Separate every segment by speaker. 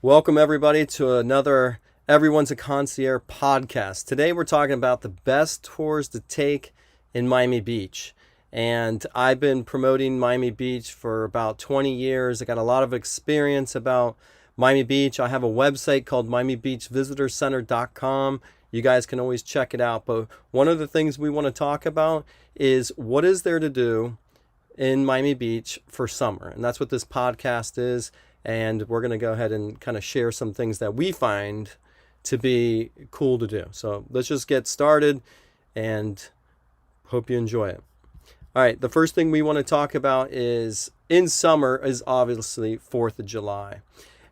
Speaker 1: Welcome everybody to another Everyone's a Concierge podcast. Today we're talking about the best tours to take in Miami Beach. And I've been promoting Miami Beach for about 20 years. I got a lot of experience about Miami Beach. I have a website called MiamiBeachVisitorCenter.com. You guys can always check it out. But one of the things we want to talk about is what is there to do in Miami Beach for summer. And that's what this podcast is. And we're going to go ahead and kind of share some things that we find to be cool to do. So let's just get started and hope you enjoy it. All right, the first thing we want to talk about is in summer is obviously 4th of July.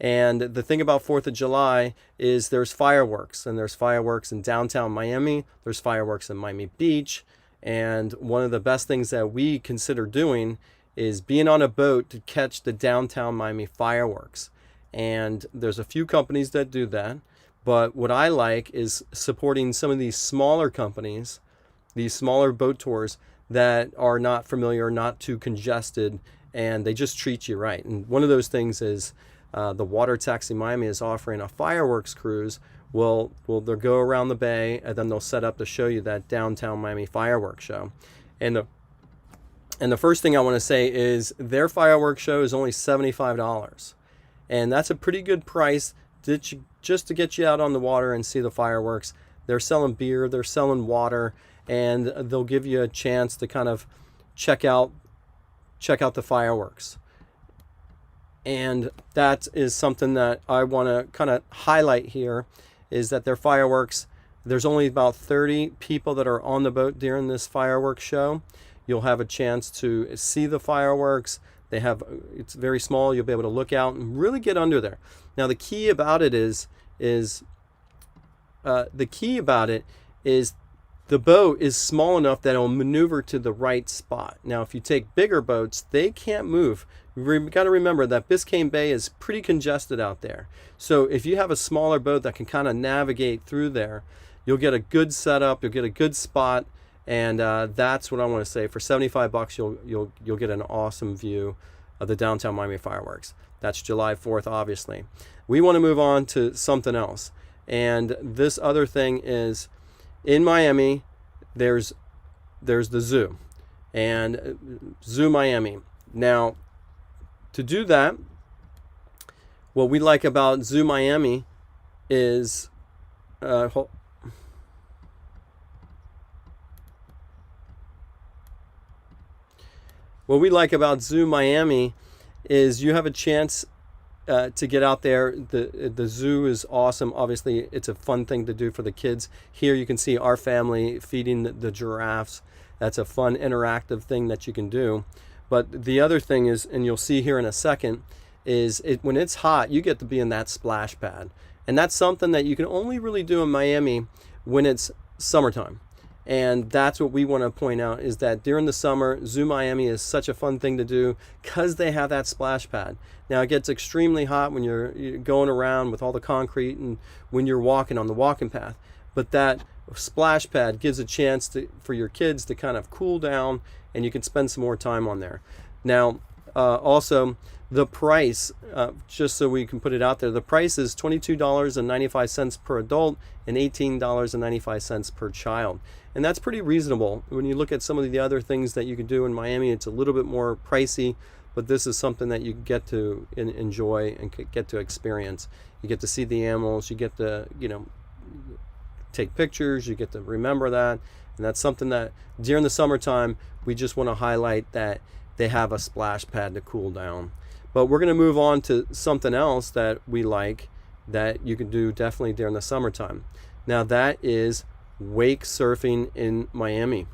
Speaker 1: And the thing about 4th of July is there's fireworks, and there's fireworks in downtown Miami. There's fireworks in Miami Beach. And one of the best things that we consider doing is being on a boat to catch the downtown Miami fireworks. And there's a few companies that do that, but what I like is supporting some of these smaller companies, these smaller boat tours that are not familiar, not too congested, and they just treat you right. And one of those things is the Water Taxi Miami is offering a fireworks cruise. They'll go around the bay, and then they'll set up to show you that downtown Miami fireworks show. And the first thing I want to say is their fireworks show is only $75. And that's a pretty good price just to get you out on the water and see the fireworks. They're selling beer, they're selling water, and they'll give you a chance to kind of check out the fireworks. And that is something that I want to kind of highlight here, is that their fireworks, there's only about 30 people that are on the boat during this fireworks show. You'll have a chance to see the fireworks. It's very small. You'll be able to look out and really get under there. Now, the key about it is the boat is small enough that it'll maneuver to the right spot. Now, if you take bigger boats, they can't move. You've got to remember that Biscayne Bay is pretty congested out there. So if you have a smaller boat that can kind of navigate through there, you'll get a good setup. You'll get a good spot. And that's what I want to say. For $75, you'll get an awesome view of the downtown Miami fireworks. That's July 4th, obviously. We want to move on to something else. And this other thing is, in Miami, there's the zoo, and Zoo Miami. Now, to do that, what we like about Zoo Miami is What we like about Zoo Miami is you have a chance to get out there. The zoo is awesome. Obviously, it's a fun thing to do for the kids. Here you can see our family feeding the giraffes. That's a fun interactive thing that you can do. But the other thing is, and you'll see here in a second, is when it's hot, you get to be in that splash pad. And that's something that you can only really do in Miami when it's summertime. And that's what we want to point out, is that during the summer, Zoo Miami is such a fun thing to do because they have that splash pad. Now, it gets extremely hot when you're going around with all the concrete and when you're walking on the walking path. But that splash pad gives a chance for your kids to kind of cool down, and you can spend some more time on there. Now, also, the price, just so we can put it out there, the price is $22.95 per adult and $18.95 per child. And that's pretty reasonable. When you look at some of the other things that you can do in Miami, it's a little bit more pricey, but this is something that you get to enjoy and get to experience. You get to see the animals, you get to, take pictures, you get to remember that. And that's something that during the summertime, we just want to highlight that they have a splash pad to cool down. But we're going to move on to something else that we like that you can do definitely during the summertime. Now, that is wake surfing in Miami.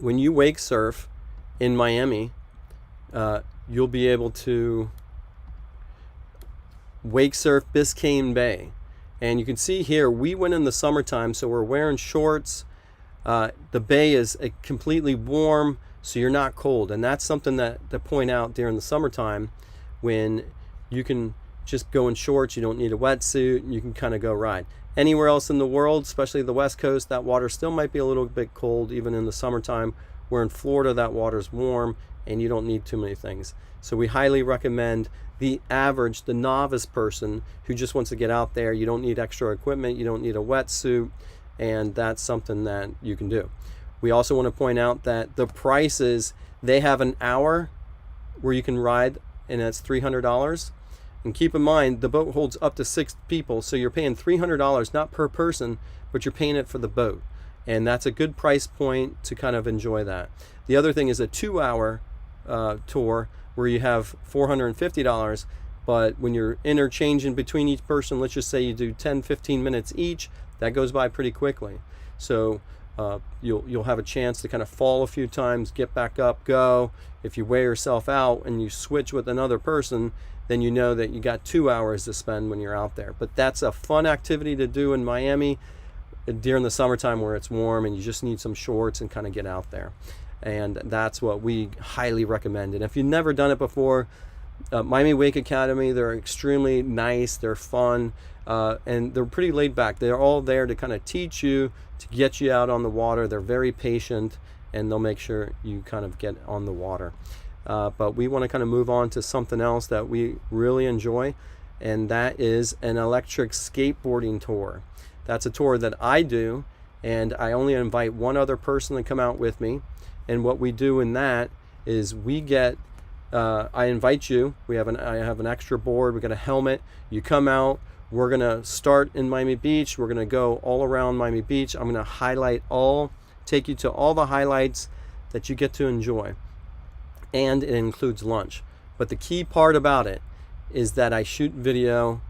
Speaker 1: When you wake surf in Miami, you'll be able to wake surf Biscayne Bay. And you can see here, we went in the summertime, so we're wearing shorts. The bay is completely warm, so you're not cold. And that's something to point out during the summertime, when you can just go in shorts, you don't need a wetsuit, and you can kind of go ride. Anywhere else in the world, especially the West Coast, that water still might be a little bit cold even in the summertime. Where in Florida, that water's warm and you don't need too many things. So we highly recommend the novice person who just wants to get out there. You don't need extra equipment, you don't need a wetsuit, and that's something that you can do. We also want to point out that the prices, they have an hour where you can ride, and that's $300. And keep in mind, the boat holds up to 6 people, so you're paying $300 not per person, but you're paying it for the boat. And that's a good price point to kind of enjoy that. The other thing is a 2-hour tour where you have $450, but when you're interchanging between each person, let's just say you do 10-15 minutes each, that goes by pretty quickly. So you'll have a chance to kind of fall a few times, get back up, go. If you wear yourself out and you switch with another person, then you know that you got 2 hours to spend when you're out there. But that's a fun activity to do in Miami during the summertime where it's warm and you just need some shorts and kind of get out there. And that's what we highly recommend. And if you've never done it before, Miami Wake Academy, they're extremely nice, they're fun, and they're pretty laid back. They're all there to kind of teach you, to get you out on the water. They're very patient, and they'll make sure you kind of get on the water. But we want to kind of move on to something else that we really enjoy, and that is an electric skateboarding tour. That's a tour that I do, and I only invite one other person to come out with me. And what we do in that is we get, I invite you, I have an extra board, we got a helmet, you come out, we're gonna start in Miami Beach, we're gonna go all around Miami Beach, I'm gonna take you to all the highlights that you get to enjoy. And it includes lunch. But the key part about it is that I shoot video,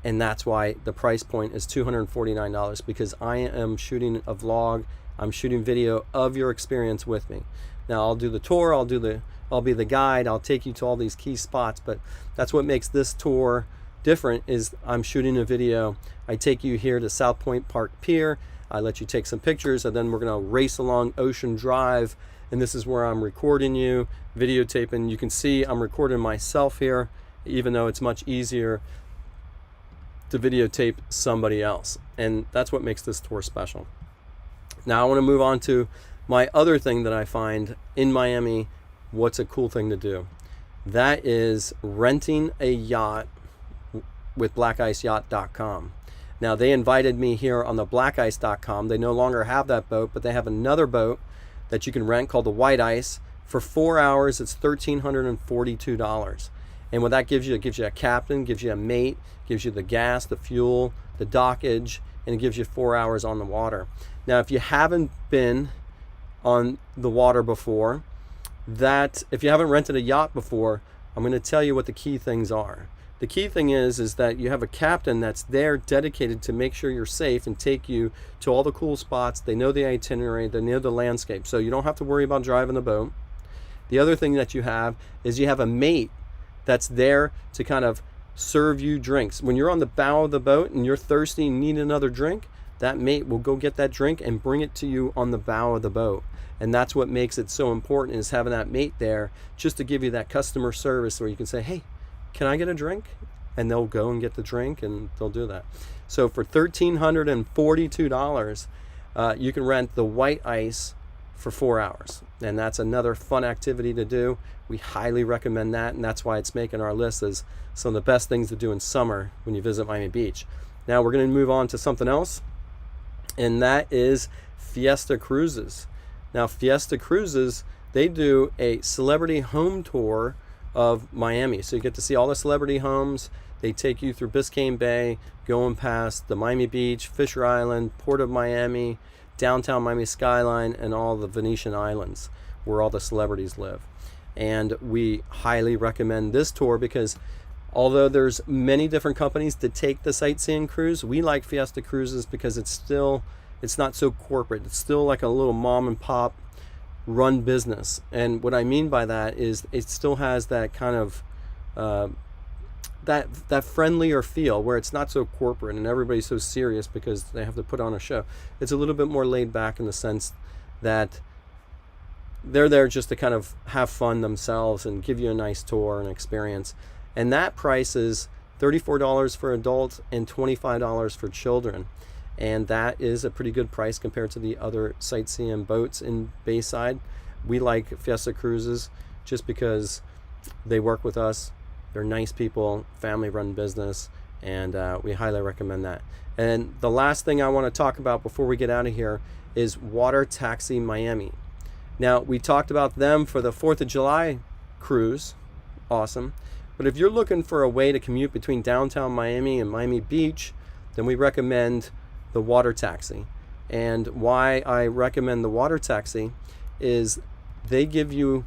Speaker 1: and that's why the price point is $249, because I am shooting a vlog, I'm shooting video of your experience with me. Now I'll do the tour, I'll be the guide, I'll take you to all these key spots, but that's what makes this tour different is I'm shooting a video. I take you here to South Point Park Pier, I let you take some pictures, and then we're gonna race along Ocean Drive, and this is where I'm recording you, videotaping. You can see I'm recording myself here, even though it's much easier to videotape somebody else. And that's what makes this tour special. Now I want to move on to my other thing that I find in Miami, what's a cool thing to do. That is renting a yacht with blackiceyacht.com. Now they invited me here on the blackice.com. They no longer have that boat, but they have another boat that you can rent called the White Ice. For 4 hours, it's $1,342. And what that gives you, it gives you a captain, gives you a mate, gives you the gas, the fuel, the dockage, and it gives you 4 hours on the water. Now, if you haven't been on the water before, if you haven't rented a yacht before, I'm going to tell you what the key things are. The key thing is that you have a captain that's there dedicated to make sure you're safe and take you to all the cool spots. They know the itinerary, they know the landscape, so you don't have to worry about driving the boat. The other thing that you have is you have a mate that's there to kind of serve you drinks. When you're on the bow of the boat and you're thirsty and need another drink, that mate will go get that drink and bring it to you on the bow of the boat. And that's what makes it so important, is having that mate there just to give you that customer service where you can say, hey, can I get a drink? And they'll go and get the drink, and they'll do that. So for $1,342, you can rent the White Ice for 4 hours. And that's another fun activity to do. We highly recommend that, and that's why it's making our list as some of the best things to do in summer when you visit Miami Beach. Now we're going to move on to something else, and that is Fiesta Cruises. Now Fiesta Cruises, they do a celebrity home tour of Miami. So you get to see all the celebrity homes. They take you through Biscayne Bay, going past the Miami Beach, Fisher Island, Port of Miami, downtown Miami skyline, and all the Venetian islands where all the celebrities live. And we highly recommend this tour because although there's many different companies to take the sightseeing cruise, we like Fiesta Cruises because it's not so corporate. It's still like a little mom and pop run business. And what I mean by that is it still has that kind of that friendlier feel where it's not so corporate and everybody's so serious because they have to put on a show. It's a little bit more laid back in the sense that they're there just to kind of have fun themselves and give you a nice tour and experience. And that price is $34 for adults and $25 for children. And that is a pretty good price compared to the other sightseeing boats in Bayside. We like Fiesta Cruises just because they work with us. They're nice people, family-run business, and we highly recommend that. And the last thing I want to talk about before we get out of here is Water Taxi Miami. Now, we talked about them for the 4th of July cruise. Awesome. But if you're looking for a way to commute between downtown Miami and Miami Beach, then we recommend the Water Taxi. And why I recommend the Water Taxi is they give you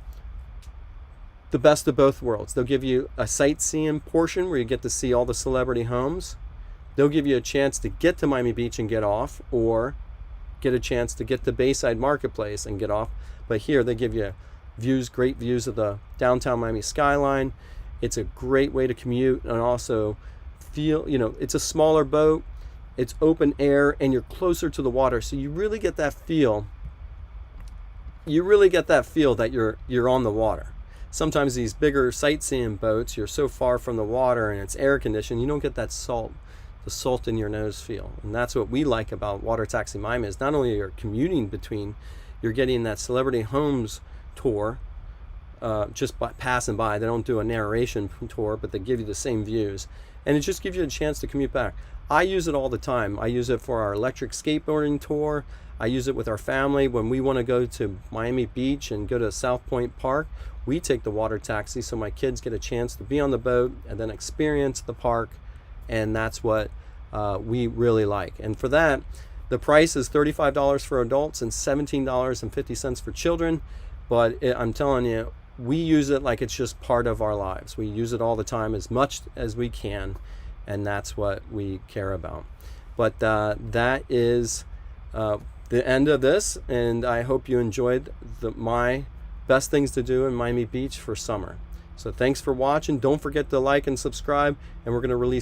Speaker 1: the best of both worlds. They'll give you a sightseeing portion where you get to see all the celebrity homes. They'll give you a chance to get to Miami Beach and get off, or get a chance to get to Bayside Marketplace and get off. But here they give you views, great views of the downtown Miami skyline. It's a great way to commute and also feel, it's a smaller boat, it's open air, and you're closer to the water. So you really get that feel. That you're on the water. Sometimes these bigger sightseeing boats, you're so far from the water and it's air conditioned, you don't get that the salt in your nose feel. And that's what we like about Water Taxi Miami, is not only you're commuting between, you're getting that celebrity homes tour just by passing by. They don't do a narration tour, but they give you the same views. And it just gives you a chance to commute back. I use it all the time. I use it for our electric skateboarding tour. I use it with our family when we want to go to Miami Beach and go to South Point Park. We take the Water Taxi so my kids get a chance to be on the boat and then experience the park. And that's what we really like. And for that, the price is $35 for adults and $17.50 for children. But I'm telling you, we use it like it's just part of our lives. We use it all the time, as much as we can, and that's what we care about. But that is the end of this, and I hope you enjoyed my best things to do in Miami Beach for summer. So thanks for watching. Don't forget to like and subscribe, and we're going to release